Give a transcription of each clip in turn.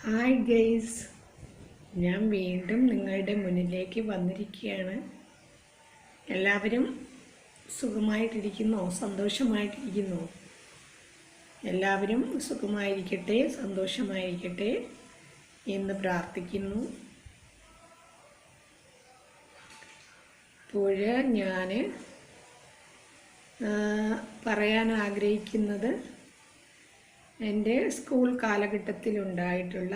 Hi guys, ഞാൻ വീണ്ടും നിങ്ങളുടെ മുന്നിലേക്ക് വന്നിരിക്കുകയാണ്. എല്ലാവരും സുഖമായിട്ടിരിക്കുന്നോ? സന്തോഷമായിട്ടിരിക്കുന്നോ? എല്ലാവരും സുഖമായിരിക്കട്ടെ, സന്തോഷമായിരിക്കട്ടെ എന്ന് പ്രാർത്ഥിക്കുന്നു. ഇപ്പോൾ ഞാൻ പറയാൻ ആഗ്രഹിക്കുന്നത് എൻ്റെ സ്കൂൾ കാലഘട്ടത്തിലുണ്ടായിട്ടുള്ള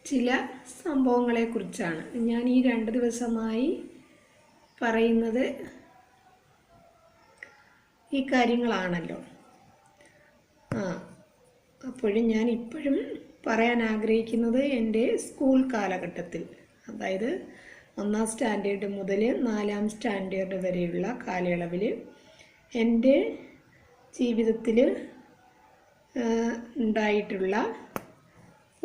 ചില സംഭവങ്ങളെക്കുറിച്ചാണ്. ഞാൻ ഈ 2 ദിവസമായി പറയുന്നത് ഈ കാര്യങ്ങളാണല്ലോ. അപ്പോഴും ഞാൻ ഇപ്പോഴും പറയാൻ ആഗ്രഹിക്കുന്നത് എൻ്റെ സ്കൂൾ കാലഘട്ടത്തിൽ, അതായത് 1ാം സ്റ്റാൻഡേർഡ് മുതൽ 4ാം സ്റ്റാൻഡേർഡ് വരെയുള്ള കാലയളവിൽ എൻ്റെ ജീവിതത്തിൽ ഉണ്ടായിട്ടുള്ള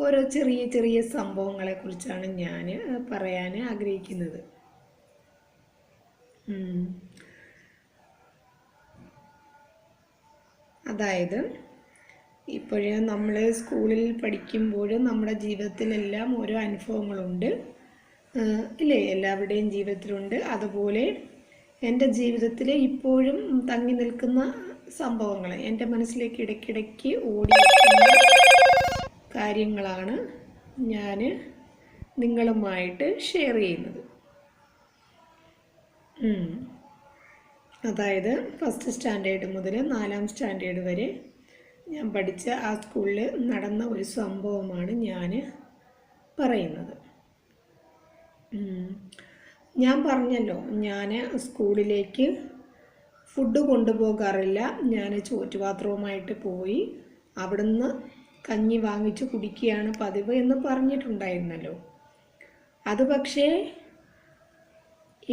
ഓരോ ചെറിയ ചെറിയ സംഭവങ്ങളെക്കുറിച്ചാണ് ഞാൻ പറയാൻ ആഗ്രഹിക്കുന്നത്. അതായത് ഇപ്പോഴേ നമ്മൾ സ്കൂളിൽ പഠിക്കുമ്പോൾ നമ്മുടെ ജീവിതത്തിലെല്ലാം ഓരോ അനുഭവങ്ങളുണ്ട്, ഇല്ലേ? എല്ലാവരുടെയും ജീവിതത്തിലുണ്ട്. അതുപോലെ എൻ്റെ ജീവിതത്തിൽ ഇപ്പോഴും തങ്ങി നിൽക്കുന്ന സംഭവങ്ങൾ, എൻ്റെ മനസ്സിലേക്ക് ഇടയ്ക്കിടയ്ക്ക് ഓടിയെത്തുന്ന കാര്യങ്ങളാണ് ഞാൻ നിങ്ങളുമായിട്ട് ഷെയർ ചെയ്യുന്നത്. അതായത് 1st സ്റ്റാൻഡേർഡ് മുതൽ 4ാം സ്റ്റാൻഡേർഡ് വരെ ഞാൻ പഠിച്ച ആ സ്കൂളിൽ നടന്ന ഒരു സംഭവമാണ് ഞാൻ പറയുന്നത്. ഞാൻ പറഞ്ഞല്ലോ, ഞാൻ സ്കൂളിലേക്ക് ഫുഡ് കൊണ്ടുപോകാറില്ല. ഞാൻ ചോറ്റുപാത്രവുമായിട്ട് പോയി അവിടുന്ന് കഞ്ഞി വാങ്ങിച്ച് കുടിക്കുകയാണ് പതിവ് എന്ന് പറഞ്ഞിട്ടുണ്ടായിരുന്നല്ലോ. അത് പക്ഷേ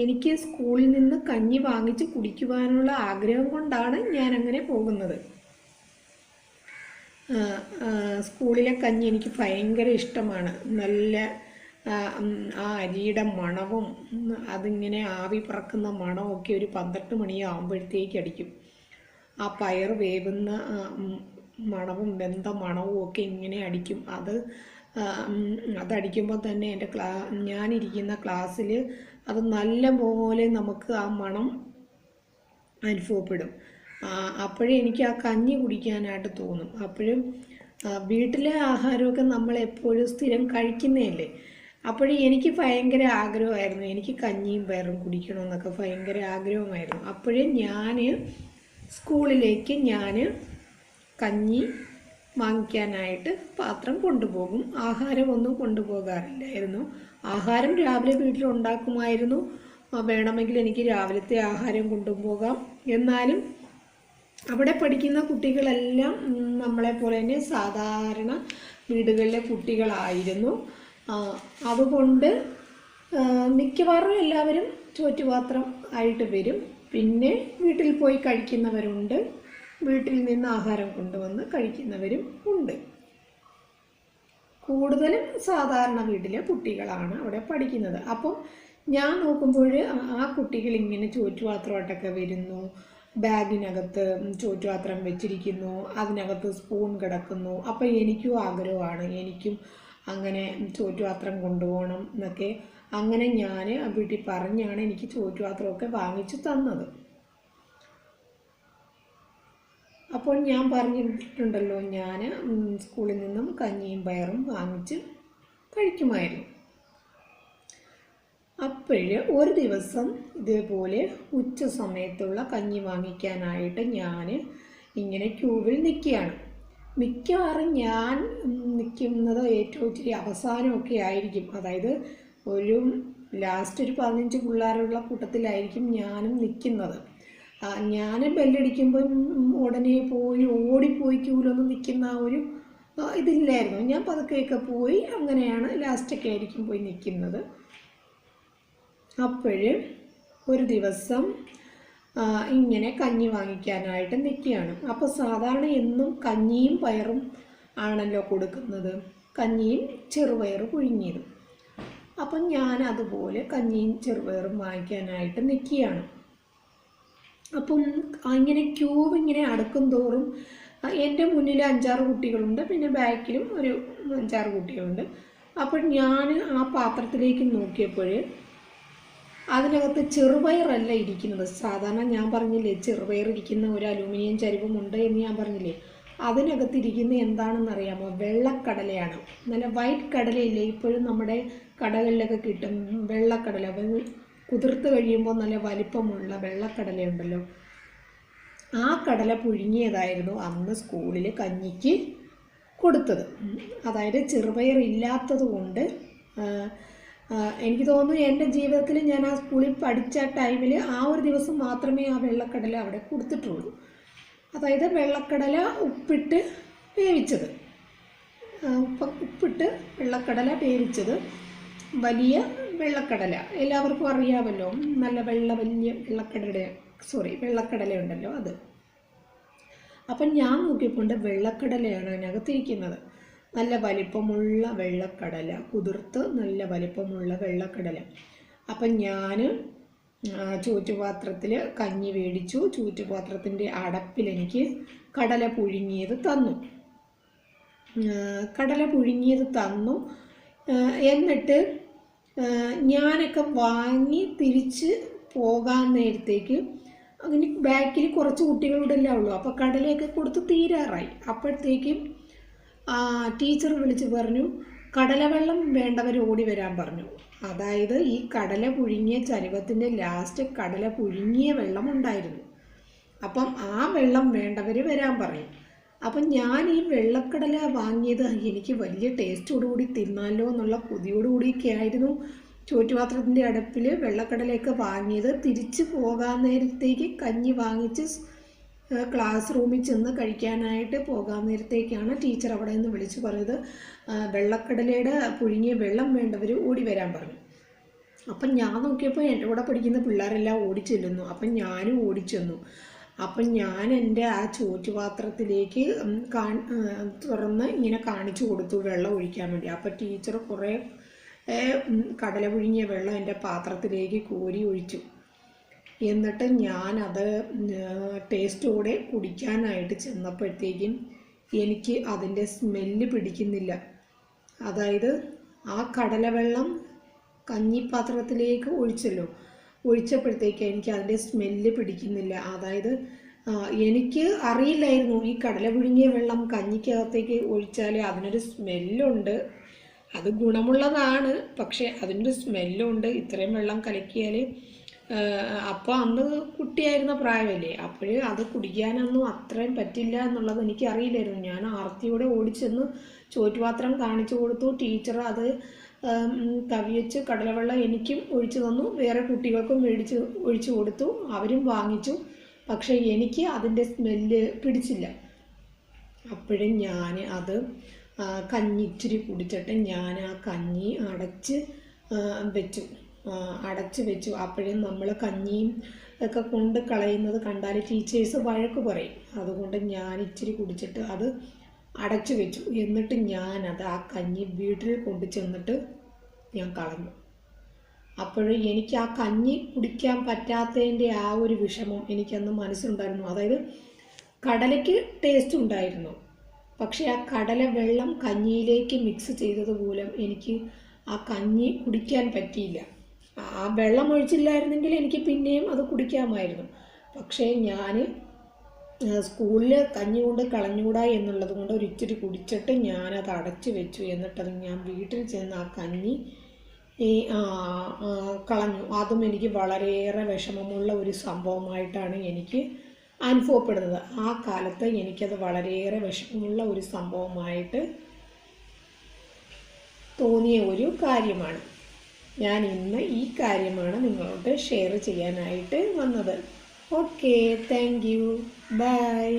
എനിക്ക് സ്കൂളിൽ നിന്ന് കഞ്ഞി വാങ്ങിച്ച് കുടിക്കുവാനുള്ള ആഗ്രഹം കൊണ്ടാണ് ഞാൻ അങ്ങനെ പോകുന്നത്. സ്കൂളിലെ കഞ്ഞി എനിക്ക് ഭയങ്കര ഇഷ്ടമാണ്. നല്ല ആ അരിയുടെ മണവും അതിങ്ങനെ ആവി പറക്കുന്ന മണമൊക്കെ ഒരു 12 മണിയാകുമ്പോഴത്തേക്ക് അടിക്കും. ആ പയർ വേവുന്ന മണവും വെന്ത മണവും ഒക്കെ ഇങ്ങനെ അടിക്കും. അതടിക്കുമ്പോൾ തന്നെ എൻ്റെ ഞാനിരിക്കുന്ന ക്ലാസ്സിൽ അത് നല്ല പോലെ നമുക്ക് ആ മണം അനുഭവപ്പെടും. അപ്പോഴേ എനിക്ക് ആ കഞ്ഞി കുടിക്കാനായിട്ട് തോന്നും. അപ്പോഴും വീട്ടിലെ ആഹാരമൊക്കെ നമ്മൾ എപ്പോഴും സ്ഥിരം കഴിക്കുന്നതല്ലേ. അപ്പോഴേ എനിക്ക് ഭയങ്കര ആഗ്രഹമായിരുന്നു, എനിക്ക് കഞ്ഞിയും പയറും കുടിക്കണമെന്നൊക്കെ ഭയങ്കര ആഗ്രഹമായിരുന്നു. അപ്പോഴേ ഞാൻ സ്കൂളിലേക്ക് കഞ്ഞി വാങ്ങിക്കാനായിട്ട് പാത്രം കൊണ്ടുപോകും. ആഹാരമൊന്നും കൊണ്ടുപോകാറില്ലായിരുന്നു. ആഹാരം രാവിലെ വീട്ടിലുണ്ടാക്കുമായിരുന്നു. വേണമെങ്കിൽ എനിക്ക് രാവിലത്തെ ആഹാരം കൊണ്ടുപോകാം. എന്നാലും അവിടെ പഠിക്കുന്ന കുട്ടികളെല്ലാം നമ്മളെപ്പോലെ തന്നെ സാധാരണ വീടുകളിലെ കുട്ടികളായിരുന്നു. അതുകൊണ്ട് മിക്കവാറും എല്ലാവരും ചോറ്റുപാത്രം ആയിട്ട് വരും. പിന്നെ വീട്ടിൽ പോയി കഴിക്കുന്നവരുണ്ട്, വീട്ടിൽ നിന്ന് ആഹാരം കൊണ്ടുവന്ന് കഴിക്കുന്നവരും ഉണ്ട്. കൂടുതലും സാധാരണ വീട്ടിലെ കുട്ടികളാണ് അവിടെ പഠിക്കുന്നത്. അപ്പോൾ ഞാൻ നോക്കുമ്പോൾ ആ കുട്ടികൾ ഇങ്ങനെ ചോറ്റുപാത്രമായിട്ടൊക്കെ വരുന്നു. ബാഗിനകത്ത് ചോറ്റുപാത്രം വെച്ചിരിക്കുന്നു, അതിനകത്ത് സ്പൂൺ കിടക്കുന്നു. അപ്പോൾ എനിക്കും ആഗ്രഹമാണ്, എനിക്കും അങ്ങനെ ചോറ്റുപാത്രം കൊണ്ടുപോകണം എന്നൊക്കെ. അങ്ങനെ ഞാൻ വീട്ടിൽ പറഞ്ഞാണ് എനിക്ക് ചോറ്റുപാത്രമൊക്കെ വാങ്ങിച്ചു തന്നത്. അപ്പോൾ ഞാൻ പറഞ്ഞിട്ടുണ്ടല്ലോ, ഞാൻ സ്കൂളിൽ നിന്നും കഞ്ഞിയും പയറും വാങ്ങിച്ച് കഴിക്കുമായിരുന്നു. അപ്പോഴ് ഒരു ദിവസം ഇതേപോലെ ഉച്ച സമയത്തുള്ള കഞ്ഞി വാങ്ങിക്കാനായിട്ട് ഞാൻ ഇങ്ങനെ ക്യൂവിൽ നിൽക്കുകയാണ്. മിക്കവാറും ഞാൻ നിൽക്കുന്നത് ഏറ്റവും ഇച്ചിരി അവസാനമൊക്കെ ആയിരിക്കും. അതായത് ഒരു ലാസ്റ്റ് ഒരു 15 പിള്ളേരുള്ള കൂട്ടത്തിലായിരിക്കും ഞാനും നിൽക്കുന്നത്. ഞാൻ ബെല്ലടിക്കുമ്പോൾ ഉടനെ പോയി ഓടിപ്പോയി ക്യൂവിലൊന്നും നിൽക്കുന്ന ആ ഒരു ഇതില്ലായിരുന്നു. ഞാൻ പതുക്കെയൊക്കെ പോയി അങ്ങനെയാണ് ലാസ്റ്റൊക്കെ ആയിരിക്കും പോയി നിൽക്കുന്നത്. അപ്പോഴ് ഒരു ദിവസം ഇങ്ങനെ കഞ്ഞി വാങ്ങിക്കാനായിട്ട് നിൽക്കുകയാണ്. അപ്പോൾ സാധാരണ എന്നും കഞ്ഞിയും പയറും ആണല്ലോ കൊടുക്കുന്നത്, കഞ്ഞിയും ചെറുപയർ പുഴുങ്ങിയതും. അപ്പം ഞാൻ അതുപോലെ കഞ്ഞിയും ചെറുപയറും വാങ്ങിക്കാനായിട്ട് നിൽക്കുകയാണ്. അപ്പം ഇങ്ങനെ ക്യൂ ഇങ്ങനെ അടുക്കും തോറും എൻ്റെ മുന്നിൽ 5-6 കുട്ടികളുണ്ട്, പിന്നെ ബാക്കിലും ഒരു 5-6 കുട്ടികളുണ്ട്. അപ്പോൾ ഞാൻ ആ പാത്രത്തിലേക്ക് നോക്കിയപ്പോൾ അതിനകത്ത് ചെറുപയറല്ല ഇരിക്കുന്നത്. സാധാരണ ഞാൻ പറഞ്ഞില്ലേ ചെറുപയർ ഇരിക്കുന്ന ഒരു അലൂമിനിയം ചരുവമുണ്ട് എന്ന് ഞാൻ പറഞ്ഞില്ലേ, അതിനകത്തിരിക്കുന്ന എന്താണെന്ന് അറിയാമോ? വെള്ളക്കടലയാണ്. നല്ല വൈറ്റ് കടലയില്ലേ, ഇപ്പോഴും നമ്മുടെ കടകളിലൊക്കെ കിട്ടും വെള്ളക്കടല. കുതിർത്ത് കഴിയുമ്പോൾ നല്ല വലിപ്പമുള്ള വെള്ളക്കടലയുണ്ടല്ലോ, ആ കടല പുഴുങ്ങിയതായിരുന്നു അന്ന് സ്കൂളിൽ കഞ്ഞിക്ക് കൊടുത്തത്. അതായത് ചെറുപയർ ഇല്ലാത്തത് കൊണ്ട് എനിക്ക് തോന്നുന്നു എൻ്റെ ജീവിതത്തിൽ ഞാൻ ആ സ്കൂളിൽ പഠിച്ച ടൈമിൽ ആ ഒരു ദിവസം മാത്രമേ ആ വെള്ളക്കടല അവിടെ കൊടുത്തിട്ടുള്ളൂ. അതായത് വെള്ളക്കടല ഉപ്പിട്ട് വേവിച്ചത്, ഉപ്പിട്ട് വെള്ളക്കടല വേവിച്ചത്, വലിയ വെള്ളക്കടല എല്ലാവർക്കും അറിയാമല്ലോ, നല്ല വലിയ വെള്ളക്കടല ഉണ്ടല്ലോ അത്. അപ്പം ഞാൻ നോക്കിയപ്പോൾ വെള്ളക്കടലയാണ് അതിനകത്തിരിക്കുന്നത്. നല്ല വലിപ്പമുള്ള വെള്ളക്കടല, കുതിർത്ത് നല്ല വലിപ്പമുള്ള വെള്ളക്കടല. അപ്പം ഞാൻ ചൂറ്റുപാത്രത്തിൽ കഞ്ഞി മേടിച്ചു. ചൂറ്റുപാത്രത്തിൻ്റെ അടപ്പിൽ എനിക്ക് കടല പുഴുങ്ങിയത് തന്നു. എന്നിട്ട് ഞാനൊക്കെ വാങ്ങി തിരിച്ച് പോകാൻ നേരത്തേക്ക് അങ്ങനെ ബാക്കിൽ കുറച്ച് കുട്ടികളുടെ എല്ലാം ഉള്ളൂ. അപ്പോൾ കടലയൊക്കെ കൊടുത്ത് തീരാറായി. അപ്പോഴത്തേക്കും ടീച്ചർ വിളിച്ച് പറഞ്ഞു, കടലവെള്ളം വേണ്ടവർ ഓടി വരാൻ പറഞ്ഞു. അതായത് ഈ കടല പുഴുങ്ങിയ ചരുവത്തിൻ്റെ ലാസ്റ്റ് കടല പുഴുങ്ങിയ വെള്ളം ഉണ്ടായിരുന്നു. അപ്പം ആ വെള്ളം വേണ്ടവർ വരാൻ പറഞ്ഞു. അപ്പം ഞാൻ ഈ വെള്ളക്കടല വാങ്ങിയത് എനിക്ക് വലിയ ടേസ്റ്റോടുകൂടി തിന്നാലോ എന്നുള്ള കൊതിയോടുകൂടിയൊക്കെ ആയിരുന്നു ചൂറ്റുപാത്രത്തിൻ്റെ അടുപ്പിൽ വെള്ളക്കടലയൊക്കെ വാങ്ങിയത്. തിരിച്ച് പോകാൻ നേരത്തേക്ക് കഞ്ഞി വാങ്ങിച്ച് ക്ലാസ് റൂമിൽ ചെന്ന് കഴിക്കാനായിട്ട് പോകാൻ നേരത്തേക്കാണ് ടീച്ചർ അവിടെ നിന്ന് വിളിച്ച് പറഞ്ഞത്, വെള്ളക്കടലയുടെ പുഴുങ്ങിയ വെള്ളം വേണ്ടവർ ഓടി വരാൻ പറഞ്ഞു. അപ്പം ഞാൻ നോക്കിയപ്പോൾ എൻ്റെ കൂടെ പഠിക്കുന്ന പിള്ളേരെല്ലാം ഓടിച്ചെല്ലുന്നു. അപ്പം ഞാനും ഓടിച്ചെന്നു. അപ്പം ഞാൻ എൻ്റെ ആ ചൂറ്റുപാത്രത്തിലേക്ക് തുറന്ന് ഇങ്ങനെ കാണിച്ചു കൊടുത്തു വെള്ളം ഒഴിക്കാൻ വേണ്ടി. അപ്പം ടീച്ചർ കുറേ കടല പുഴുങ്ങിയ വെള്ളം എൻ്റെ പാത്രത്തിലേക്ക് കോരി ഒഴിച്ചു. എന്നിട്ട് ഞാനത് ടേസ്റ്റോടെ കുടിക്കാനായിട്ട് ചെന്നപ്പോഴത്തേക്കും എനിക്ക് അതിൻ്റെ സ്മെല്ല് പിടിക്കുന്നില്ല. അതായത് ആ കടലവെള്ളം കഞ്ഞിപ്പാത്രത്തിലേക്ക് ഒഴിച്ചപ്പോഴത്തേക്ക് എനിക്ക് അതിൻ്റെ സ്മെല്ല് പിടിക്കുന്നില്ല. അതായത് എനിക്ക് അറിയില്ലായിരുന്നു ഈ കടല പുഴുങ്ങിയ വെള്ളം കഞ്ഞിക്കകത്തേക്ക് ഒഴിച്ചാൽ അതിനൊരു സ്മെല്ലുണ്ട്, അത് ഗുണമുള്ളതാണ്, പക്ഷേ അതിനൊരു സ്മെല്ലുണ്ട് ഇത്രയും വെള്ളം കലക്കിയാൽ. അപ്പോൾ അന്ന് കുട്ടിയായിരുന്ന പ്രായമല്ലേ, അപ്പോൾ അത് കുടിക്കാനൊന്നും അത്രയും പറ്റില്ല എന്നുള്ളത് എനിക്ക് അറിയില്ലായിരുന്നു. ഞാൻ ആർത്തിയോടെ ഓടിച്ചെന്ന് ചോറ്റുപാത്രം കാണിച്ചു കൊടുത്തു. ടീച്ചർ അത് കവിയച്ച് കടലവെള്ളം എനിക്കും ഒഴിച്ചു തന്നു, വേറെ കുട്ടികൾക്കും ഒഴിച്ചു കൊടുത്തു, അവരും വാങ്ങിച്ചു. പക്ഷേ എനിക്ക് അതിൻ്റെ സ്മെല്ല് പിടിച്ചില്ല. അപ്പോഴും ഞാൻ അത് കഞ്ഞി ഇച്ചിരി കുടിച്ചിട്ട് ഞാൻ ആ കഞ്ഞി അടച്ച് വെച്ചു. അപ്പോഴും നമ്മൾ കഞ്ഞിയും ഒക്കെ കൊണ്ട് കളയുന്നത് കണ്ടാൽ ടീച്ചേഴ്സ് വഴക്ക് പറയും. അതുകൊണ്ട് ഞാൻ ഇച്ചിരി കുടിച്ചിട്ട് അത് അടച്ചു വെച്ചു. എന്നിട്ട് ഞാനത് ആ കഞ്ഞി വീട്ടിൽ കൊണ്ടു ചെന്നിട്ട് ഞാൻ കളഞ്ഞു. അപ്പോഴും എനിക്ക് ആ കഞ്ഞി കുടിക്കാൻ പറ്റാത്തതിൻ്റെ ആ ഒരു വിഷമം എനിക്കന്ന് മനസ്സിലുണ്ടായിരുന്നു. അതായത് കടലയ്ക്ക് ടേസ്റ്റ് ഉണ്ടായിരുന്നു, പക്ഷേ ആ കടല വെള്ളം കഞ്ഞിയിലേക്ക് മിക്സ് ചെയ്തതുമൂലം എനിക്ക് ആ കഞ്ഞി കുടിക്കാൻ പറ്റിയില്ല. ആ വെള്ളം ഒഴിച്ചില്ലായിരുന്നെങ്കിൽ എനിക്ക് പിന്നെയും അത് കുടിക്കാമായിരുന്നു. പക്ഷേ ഞാൻ സ്കൂളിൽ കഞ്ഞി കൊണ്ട് കളഞ്ഞുകൂടാ എന്നുള്ളത് കൊണ്ട് ഒരിച്ചിരി കുടിച്ചിട്ട് ഞാനത് അടച്ചു വെച്ചു. എന്നിട്ടത് ഞാൻ വീട്ടിൽ ചെന്ന് ആ കഞ്ഞി കളഞ്ഞു. അതും എനിക്ക് വളരെയേറെ വിഷമമുള്ള ഒരു സംഭവമായിട്ടാണ് എനിക്ക് അനുഭവപ്പെടുന്നത്. ആ കാലത്ത് എനിക്കത് വളരെയേറെ വിഷമമുള്ള ഒരു സംഭവമായിട്ട് തോന്നിയ ഒരു കാര്യമാണ്. ഞാൻ ഇന്ന് ഈ കാര്യമാണ് നിങ്ങളോട് ഷെയർ ചെയ്യാനായിട്ട് വന്നത്. Okay, thank you, by.